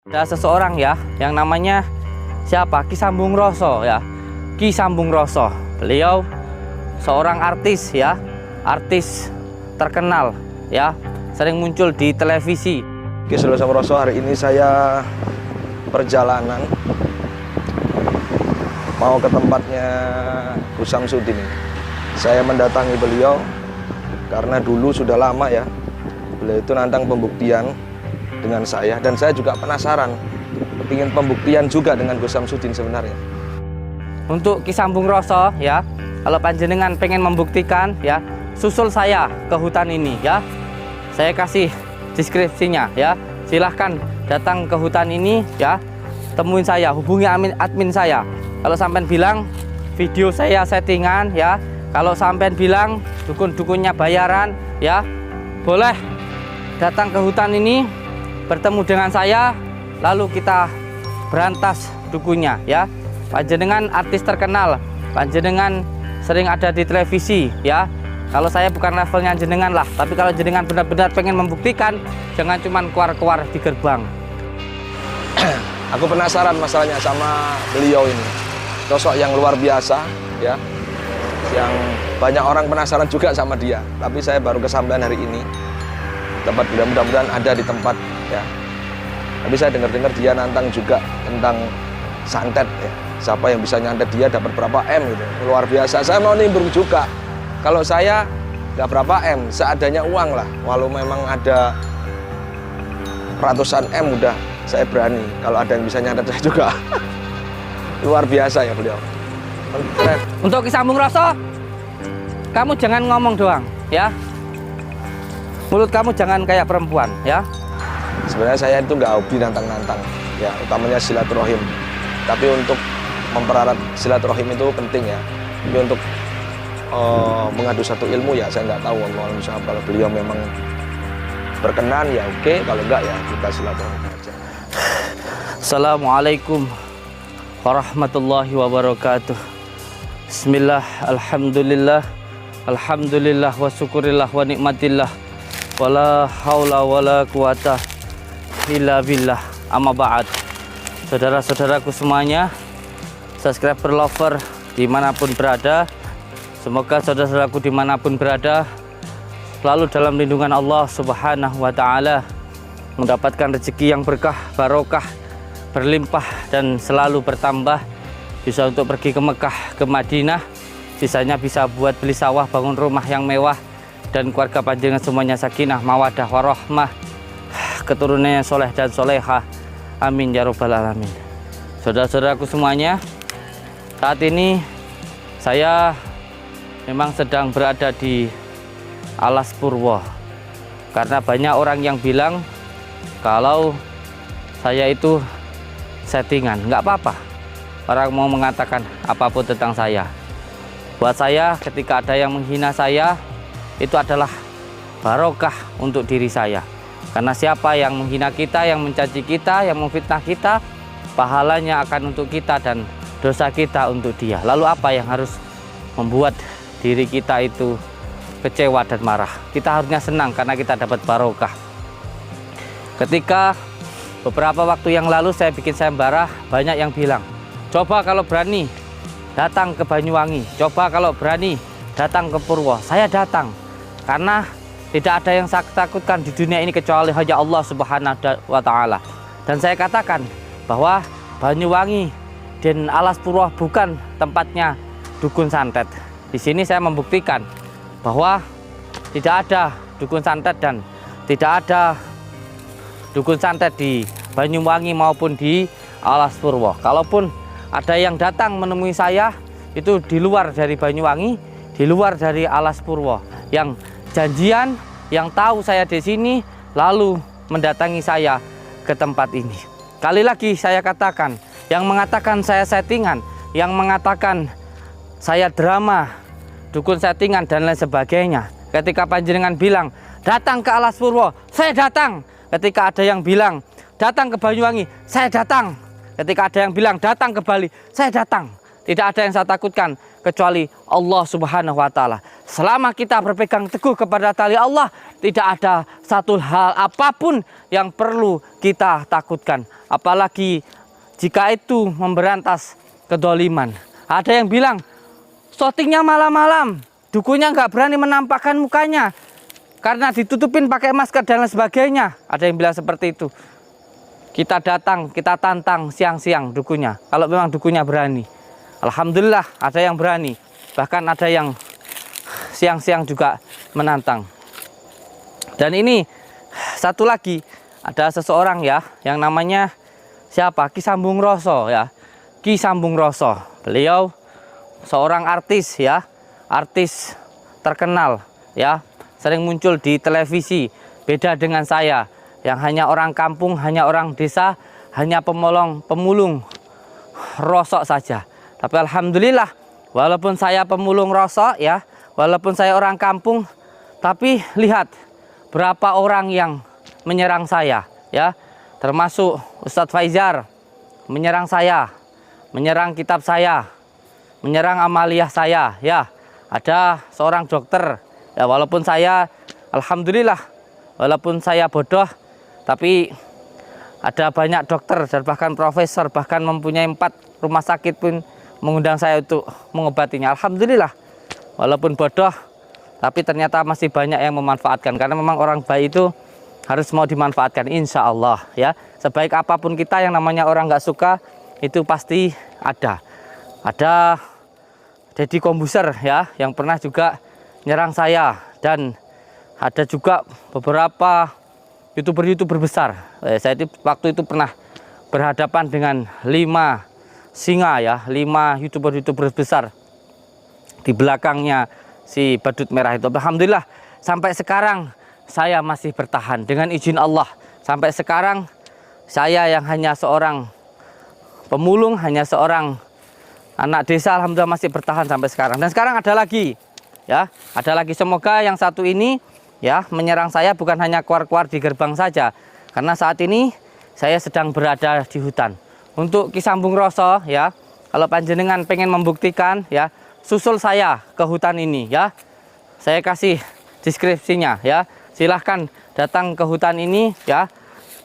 Ada seseorang ya yang namanya siapa? Ki Sambung Roso ya. Ki Sambung Roso. Beliau seorang artis ya, artis terkenal ya, sering muncul di televisi. Ki Sambung Roso, hari ini saya perjalanan mau ke tempatnya Gus Samsudin. Saya mendatangi beliau karena dulu sudah lama ya beliau itu nantang pembuktian dengan saya, dan saya juga penasaran, ingin pembuktian juga dengan Gus Samsudin sebenarnya. Untuk Ki Sambung Roso ya, kalau panjenengan pengen membuktikan ya, susul saya ke hutan ini ya. Saya kasih deskripsinya ya. Silahkan datang ke hutan ini ya, temuin saya, hubungi admin saya. Kalau sampean bilang video saya settingan ya, kalau sampean bilang dukun-dukunnya bayaran ya, boleh datang ke hutan ini, bertemu dengan saya, lalu kita berantas dukunnya ya. Panjenengan artis terkenal, panjenengan sering ada di televisi ya. Kalau saya bukan levelnya jenengan lah, tapi kalau jenengan benar-benar pengen membuktikan, jangan cuman keluar-keluar di gerbang. Aku penasaran masalahnya sama beliau ini, sosok yang luar biasa ya, yang banyak orang penasaran juga sama dia. Tapi saya baru kesampaian hari ini, tempat beliau mudah-mudahan ada di tempat ya. Tapi saya dengar-dengar dia nantang juga tentang santet ya. Siapa yang bisa nyantet dia dapat berapa M gitu. Luar biasa. Saya mau nimbrung juga. Kalau saya nggak berapa M, seadanya uang lah. Walau memang ada ratusan M udah saya berani. Kalau ada yang bisa nyantet saya juga. Luar biasa ya beliau. Keren. Untuk Ki Sambung Roso, kamu jangan ngomong doang ya. Mulut kamu jangan kayak perempuan ya. Sebenarnya saya itu nggak hobi nantang-nantang ya, utamanya silaturahim. Tapi untuk mempererat silaturahim itu penting ya. Tapi untuk mengadu satu ilmu ya saya nggak tahu. Kalau beliau memang berkenan ya oke, kalau enggak ya kita silaturahim aja. Assalamualaikum warahmatullahi wabarakatuh. Bismillah, alhamdulillah, alhamdulillah wa syukurillah wa nikmatillah, wala haula wala quwata illa billah. Amma ba'd. Saudara-saudaraku semuanya, subscriber lover dimanapun berada, semoga saudara-saudaraku dimanapun berada selalu dalam lindungan Allah Subhanahu wa ta'ala, mendapatkan rezeki yang berkah, barokah, berlimpah dan selalu bertambah, bisa untuk pergi ke Mekah, ke Madinah, sisanya bisa buat beli sawah, bangun rumah yang mewah, dan keluarga panjenengan semuanya sakinah, mawadah, warahmah, keturunannya soleh dan solehah, amin ya robbal alamin. Saudara-saudaraku semuanya, saat ini saya memang sedang berada di Alas Purwo, karena banyak orang yang bilang kalau saya itu settingan. Nggak apa-apa orang mau mengatakan apapun tentang saya. Buat saya, ketika ada yang menghina saya, itu adalah barokah untuk diri saya. Karena siapa yang menghina kita, yang mencaci kita, yang memfitnah kita, pahalanya akan untuk kita dan dosa kita untuk dia. Lalu apa yang harus membuat diri kita itu kecewa dan marah? Kita harusnya senang karena kita dapat barokah. Ketika beberapa waktu yang lalu saya bikin sayembara, banyak yang bilang, coba kalau berani datang ke Banyuwangi, coba kalau berani datang ke Purwo. Saya datang karena tidak ada yang saya takutkan di dunia ini kecuali hanya Allah Subhanahu wa ta'ala. Dan saya katakan bahwa Banyuwangi dan Alas Purwo bukan tempatnya dukun santet. Di sini saya membuktikan bahwa tidak ada dukun santet dan tidak ada dukun santet di Banyuwangi maupun di Alas Purwo. Kalaupun ada yang datang menemui saya, itu di luar dari Banyuwangi, di luar dari Alas Purwo, yang janjian, yang tahu saya di sini, lalu mendatangi saya ke tempat ini. Kali lagi saya katakan, yang mengatakan saya settingan, yang mengatakan saya drama, dukun settingan dan lain sebagainya, ketika panjenengan bilang datang ke Alas Purwo, saya datang. Ketika ada yang bilang datang ke Banyuwangi, saya datang. Ketika ada yang bilang datang ke Bali, saya datang. Tidak ada yang saya takutkan kecuali Allah Subhanahu wa taala. Selama kita berpegang teguh kepada tali Allah, tidak ada satu hal apapun yang perlu kita takutkan. Apalagi jika itu memberantas kedoliman. Ada yang bilang, syutingnya malam-malam, dukunya nggak berani menampakkan mukanya karena ditutupin pakai masker dan lain sebagainya. Ada yang bilang seperti itu. Kita datang, kita tantang siang-siang dukunya. Kalau memang dukunya berani. Alhamdulillah ada yang berani. Bahkan ada yang siang-siang juga menantang. Dan ini satu lagi, ada seseorang ya yang namanya siapa? Ki Sambung Roso ya. Ki Sambung Roso. Beliau seorang artis ya, artis terkenal ya, sering muncul di televisi. Beda dengan saya yang hanya orang kampung, hanya orang desa, hanya pemulung rosok saja. Tapi alhamdulillah, walaupun saya pemulung rosok ya, walaupun saya orang kampung, tapi lihat berapa orang yang menyerang saya ya, termasuk Ustadz Faizar menyerang saya, menyerang kitab saya, menyerang amaliyah saya ya. Ada seorang dokter ya, walaupun saya alhamdulillah, walaupun saya bodoh, tapi ada banyak dokter dan bahkan profesor, bahkan mempunyai 4 rumah sakit pun mengundang saya untuk mengobatinya. Alhamdulillah, walaupun bodoh, tapi ternyata masih banyak yang memanfaatkan. Karena memang orang baik itu harus mau dimanfaatkan, insya Allah ya. Sebaik apapun kita, yang namanya orang nggak suka itu pasti ada. Ada Deddy Kombuser ya, yang pernah juga nyerang saya, dan ada juga beberapa YouTuber besar. Saya waktu itu pernah berhadapan dengan 5 singa ya, 5 YouTuber besar di belakangnya si badut merah itu. Alhamdulillah sampai sekarang saya masih bertahan dengan izin Allah. Sampai sekarang saya yang hanya seorang pemulung, hanya seorang anak desa, alhamdulillah masih bertahan sampai sekarang. Dan sekarang ada lagi ya, ada lagi. Semoga yang satu ini ya menyerang saya bukan hanya keluar-keluar di gerbang saja, karena saat ini saya sedang berada di hutan. Untuk Ki Sambung Roso ya, kalau panjenengan pengen membuktikan ya, susul saya ke hutan ini ya. Saya kasih deskripsinya ya. Silahkan datang ke hutan ini ya,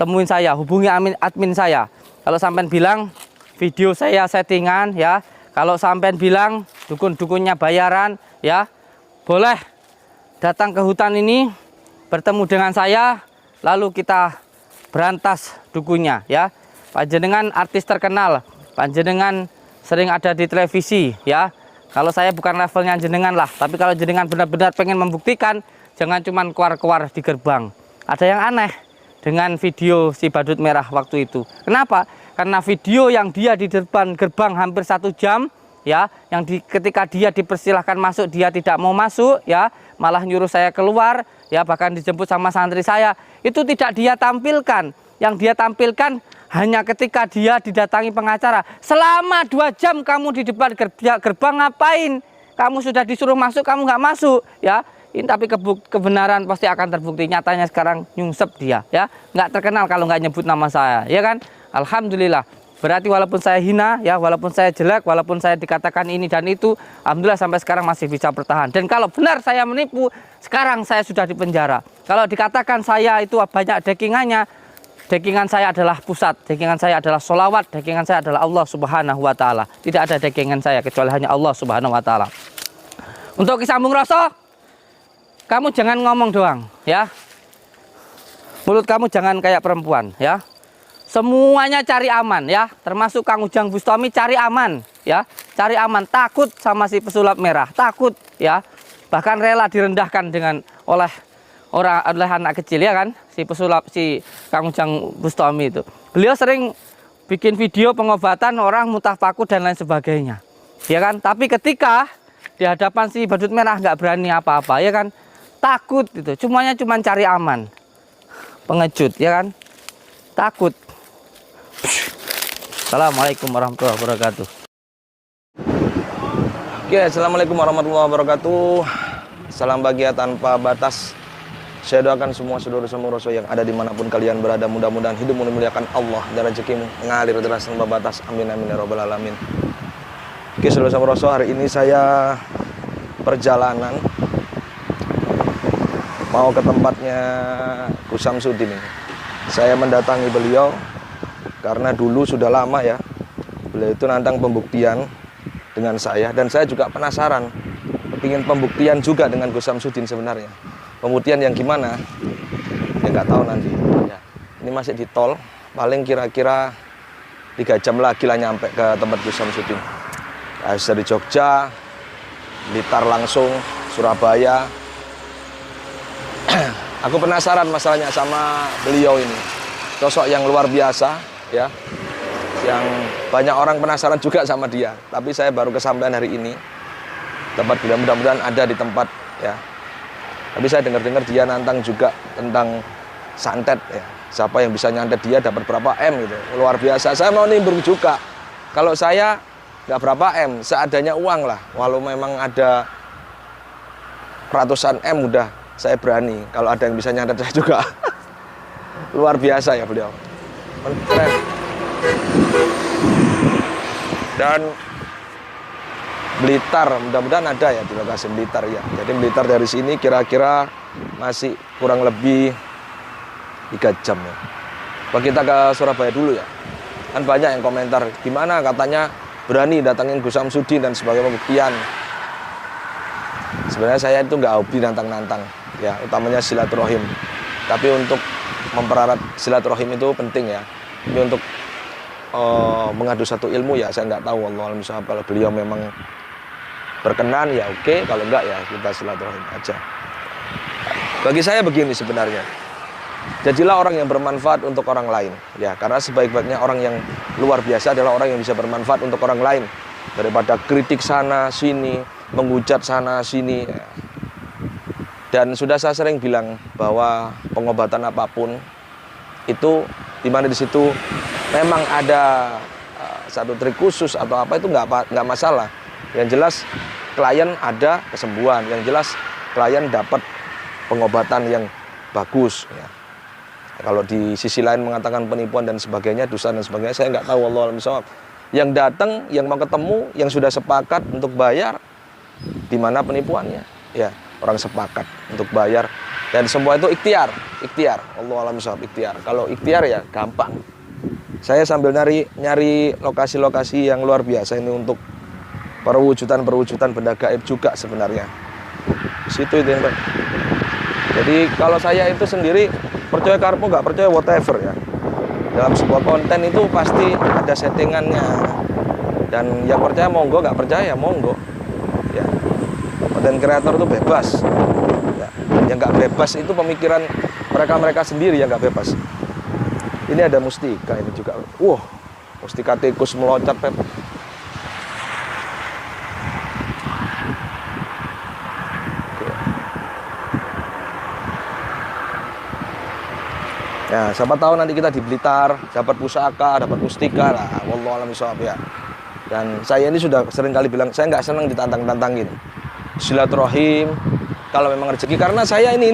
temuin saya, hubungi admin saya. Kalau sampean bilang video saya settingan ya, kalau sampean bilang dukun-dukunnya bayaran ya, boleh datang ke hutan ini, bertemu dengan saya, lalu kita berantas dukunnya ya. Panjenengan artis terkenal, panjenengan sering ada di televisi ya. Kalau saya bukan levelnya jenengan lah, tapi kalau jenengan benar-benar pengen membuktikan, jangan cuma keluar-keluar di gerbang. Ada yang aneh dengan video si badut merah waktu itu. Kenapa? Karena video yang dia di depan gerbang hampir 1 jam ya, yang ketika dia dipersilahkan masuk dia tidak mau masuk ya, malah nyuruh saya keluar ya, bahkan dijemput sama santri saya, itu tidak dia tampilkan. Yang dia tampilkan hanya ketika dia didatangi pengacara. Selama 2 jam kamu di depan gerbang ngapain? Kamu sudah disuruh masuk, kamu nggak masuk ya. Ini tapi kebenaran pasti akan terbukti. Nyatanya sekarang nyungsep dia ya, nggak terkenal kalau nggak nyebut nama saya ya kan. Alhamdulillah. Berarti walaupun saya hina ya, walaupun saya jelek, walaupun saya dikatakan ini dan itu, alhamdulillah sampai sekarang masih bisa bertahan. Dan kalau benar saya menipu, sekarang saya sudah di penjara. Kalau dikatakan saya itu banyak dekingannya, dekingan saya adalah pusat, dekingan saya adalah sholawat, dekingan saya adalah Allah Subhanahu wa taala. Tidak ada dekingan saya kecuali hanya Allah Subhanahu wa taala. Untuk Ki Sambung Roso, kamu jangan ngomong doang ya. Mulut kamu jangan kayak perempuan ya. Semuanya cari aman ya, termasuk Kang Ujang Bustami cari aman ya, cari aman. Takut sama si pesulap merah, takut ya, bahkan rela direndahkan oleh anak kecil ya kan, si pesulap si Kang Ujang Bustami itu. Beliau sering bikin video pengobatan orang mutah paku dan lain sebagainya ya kan, tapi ketika di hadapan si badut merah nggak berani apa-apa ya kan, takut itu, semuanya cuma cari aman, pengecut ya kan, takut. Assalamualaikum warahmatullahi wabarakatuh. Oke, assalamualaikum warahmatullahi wabarakatuh. Salam bahagia tanpa batas. Saya doakan semua saudara-saudara Roso yang ada dimanapun kalian berada, mudah-mudahan hidupmu dimuliakan Allah dan rezekimu mengalir deras tanpa batas. Amin amin ya robbal alamin. Oke, saudara Samroso, hari ini saya perjalanan mau ke tempatnya Gus Samsudin ini. Saya mendatangi beliau karena dulu sudah lama ya beliau itu nantang pembuktian dengan saya, dan saya juga penasaran, ingin pembuktian juga dengan Gus Samsudin sebenarnya. Pembuktian yang gimana? Ya nggak tahu nanti. Ya, ini masih di tol, paling kira-kira 3 jam lagi lah nyampe ke tempat Gus Samsudin. Dari Jogja, Blitar langsung, Surabaya. Aku penasaran masalahnya sama beliau ini. Sosok yang luar biasa ya. Yang banyak orang penasaran juga sama dia. Tapi saya baru kesampaian hari ini. Tempat beliau mudah-mudahan ada di tempat ya. Tapi saya dengar-dengar dia nantang juga tentang santet ya. Siapa yang bisa nyantet dia dapat berapa M gitu. Luar biasa. Saya mau nimbrung juga. Kalau saya nggak berapa M, seadanya uang lah. Walau memang ada ratusan M udah saya berani. Kalau ada yang bisa nyantet saya juga. Luar biasa ya beliau. Keren. Dan Blitar, mudah-mudahan ada ya di lokasi Blitar ya. Jadi Blitar dari sini kira-kira masih kurang lebih 3 jam ya. Kalau kita ke Surabaya dulu ya. Kan banyak yang komentar, gimana katanya berani datangin Gus Samsudin dan sebagai pembuktian. Sebenarnya saya itu nggak hobi nantang-nantang ya, utamanya silaturahim. Tapi untuk memperarat silaturahim itu penting ya. Tapi untuk mengadu satu ilmu ya saya nggak tahu, wallahualam bishawab. Kalau beliau memang berkenan ya oke, kalau enggak ya kita silaturahim aja. Bagi saya begini sebenarnya, jadilah orang yang bermanfaat untuk orang lain ya, karena sebaik-baiknya orang yang luar biasa adalah orang yang bisa bermanfaat untuk orang lain daripada kritik sana sini, menghujat sana sini ya. Dan sudah saya sering bilang bahwa pengobatan apapun itu dimana di situ memang ada satu trik khusus atau apa, itu nggak masalah. Yang jelas klien ada kesembuhan, yang jelas klien dapat pengobatan yang bagus ya. Kalau di sisi lain mengatakan penipuan dan sebagainya, dosa dan sebagainya, saya nggak tahu, wallahualam bishawab. Yang datang, yang mau ketemu, yang sudah sepakat untuk bayar, di mana penipuannya? Ya, orang sepakat untuk bayar, dan semua itu ikhtiar, wallahualam bishawab, ikhtiar. Kalau ikhtiar ya gampang. Saya sambil nyari lokasi-lokasi yang luar biasa ini untuk perwujudan benda gaib juga sebenarnya. Situ itu yang baik. Jadi kalau saya itu sendiri percaya karpo nggak percaya whatever ya. Dalam sebuah konten itu pasti ada settingannya. Dan yang percaya monggo, nggak percaya monggo. Ya. Konten kreator itu bebas. Ya. Yang nggak bebas itu pemikiran mereka sendiri yang nggak bebas. Ini ada mustika ini juga. Mustika tikus meloncat Pep. Ya, siapa tahu nanti kita di Blitar dapat pusaka, dapat mustika lah, wallahualam bishawab ya. Dan saya ini sudah sering kali bilang, saya nggak senang ditantang-tantangin. Silaturahim, kalau memang rezeki, karena saya ini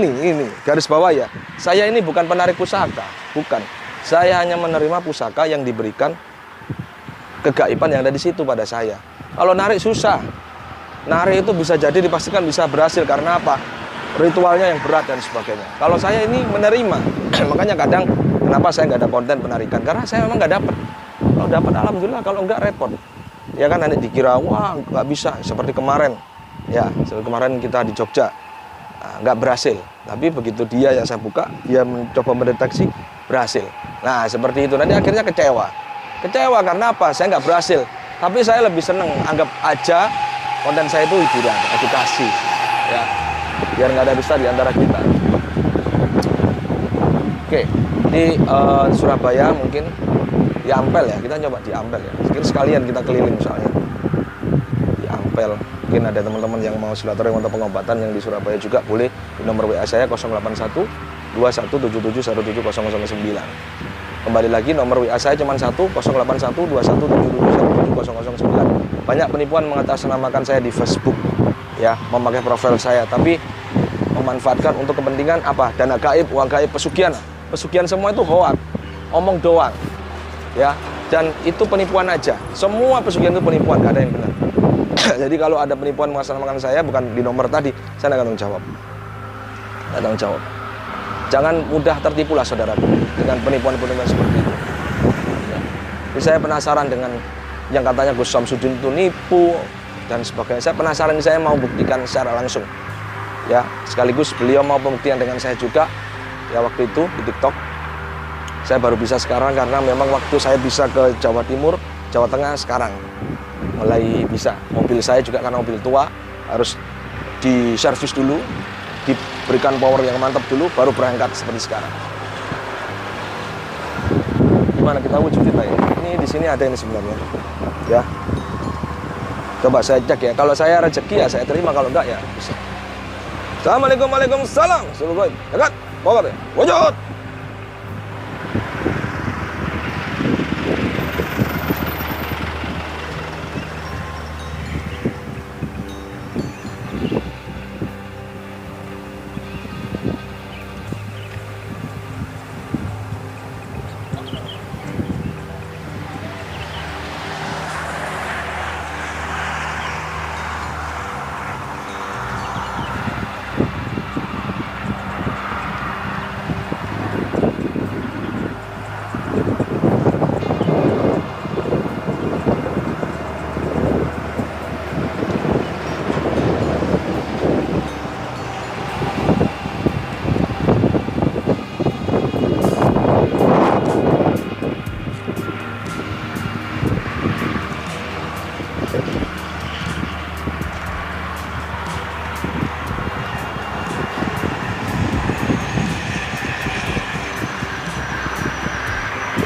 garis bawah ya. Saya ini bukan penarik pusaka, bukan. Saya hanya menerima pusaka yang diberikan kegaiban yang ada di situ pada saya. Kalau narik susah, narik itu bisa jadi dipastikan bisa berhasil karena apa? Ritualnya yang berat dan sebagainya. Kalau saya ini menerima, makanya kadang kenapa saya nggak ada konten penarikan, karena saya memang nggak dapat. Kalau dapat alhamdulillah, kalau nggak repot. Ya kan nanti dikira wah nggak bisa seperti kemarin. Ya seperti kemarin kita di Jogja nggak berhasil. Tapi begitu dia yang saya buka, dia mencoba mendeteksi berhasil. Nah seperti itu nanti akhirnya kecewa karena apa? Saya nggak berhasil. Tapi saya lebih seneng anggap aja konten saya itu hiburan, edukasi. Ya. Biar nggak ada dusta di antara kita. Oke, di Surabaya mungkin di Ampel ya, kita coba di Ampel ya. Mungkin sekalian kita keliling misalnya di Ampel. Mungkin ada teman-teman yang mau silaturahim atau pengobatan yang di Surabaya juga boleh di nomor WA saya 081 2177 17009. Kembali lagi nomor WA saya cuma 1 081 2177 17009. Banyak penipuan mengatasnamakan saya di Facebook. Ya, memakai profil saya, tapi memanfaatkan untuk kepentingan apa? Dana gaib, uang gaib, pesugihan. Pesugihan semua itu hoak, omong doang. Ya, dan itu penipuan aja. Semua pesugihan itu penipuan, gak ada yang benar. Jadi kalau ada penipuan mengatasnamakan saya bukan di nomor tadi, saya nggak tanggung jawab. Nggak tanggung jawab. Jangan mudah tertipu lah saudaraku dengan penipuan-penipuan seperti itu. Ya. Jadi saya penasaran dengan yang katanya Gus Samsudin itu nipu dan sebagainya. Saya penasaran, saya mau buktikan secara langsung. Ya, sekaligus beliau mau pembuktian dengan saya juga. Ya waktu itu di TikTok. Saya baru bisa sekarang karena memang waktu saya bisa ke Jawa Timur, Jawa Tengah sekarang mulai bisa. Mobil saya juga karena mobil tua harus diservis dulu, diberikan power yang mantap dulu, baru berangkat seperti sekarang. Gimana kita wujudin Pak? Ini di sini ada ini sebenarnya, ya. Coba saya cek ya. Kalau saya rezeki ya saya terima, kalau enggak ya bisa. Assalamualaikum, waalaikumsalam. Suruh gue, dekat, power ya, wujud.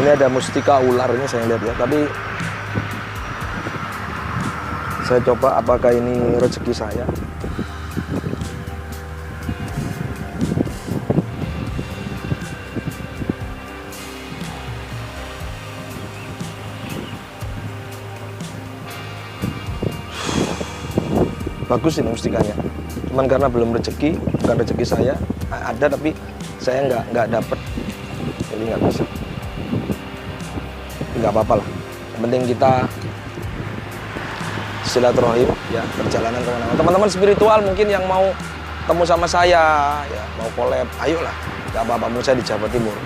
Ini ada mustika ular ini saya lihat ya, tapi saya coba apakah ini rezeki saya. Bagus ini mustikanya, cuman karena belum rezeki, bukan rezeki saya, ada tapi saya nggak dapet, jadi nggak bisa. Nggak apa-apa lah, yang penting kita silaturahim ya, perjalanan kemana-mana. Teman-teman spiritual mungkin yang mau ketemu sama saya ya, mau collab, ayolah, nggak apa-apa. Menurut saya di Jawa Timur,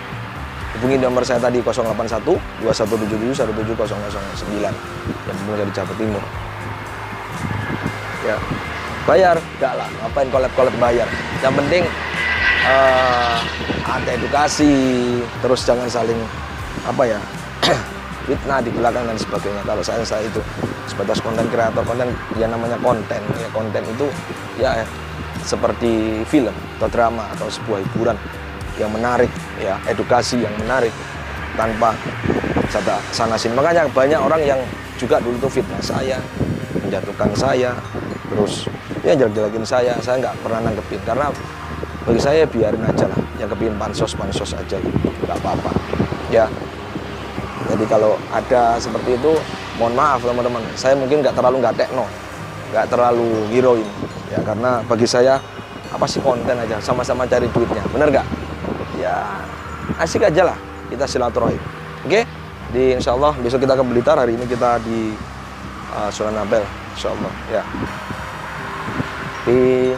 hubungi nomor saya tadi 081 2177 17009 yang menurut saya di Jawa Timur ya. Bayar enggak lah, ngapain collab bayar, yang penting ada edukasi, terus jangan saling apa ya fitnah di belakang dan sebagainya. Kalau saya itu sebatas konten kreator, konten yang namanya konten ya, konten itu ya seperti film atau drama atau sebuah hiburan yang menarik ya, edukasi yang menarik tanpa sana sini. Makanya banyak orang yang juga dulu tuh fitnah saya, menjatuhkan saya, terus ya jelek-jelekin saya nggak pernah nanggepin, karena bagi saya biarin aja lah, yang kepingin pansos aja gitu, nggak apa-apa ya. Jadi kalau ada seperti itu, mohon maaf teman-teman, saya mungkin nggak tekno, nggak terlalu heroin ya, karena bagi saya apa sih konten aja, sama-sama cari duitnya, bener nggak? Ya asik aja lah, kita silaturahim. Oke, insya Allah besok kita ke Blitar, hari ini kita di Sunan Ampel, insya Allah ya. Di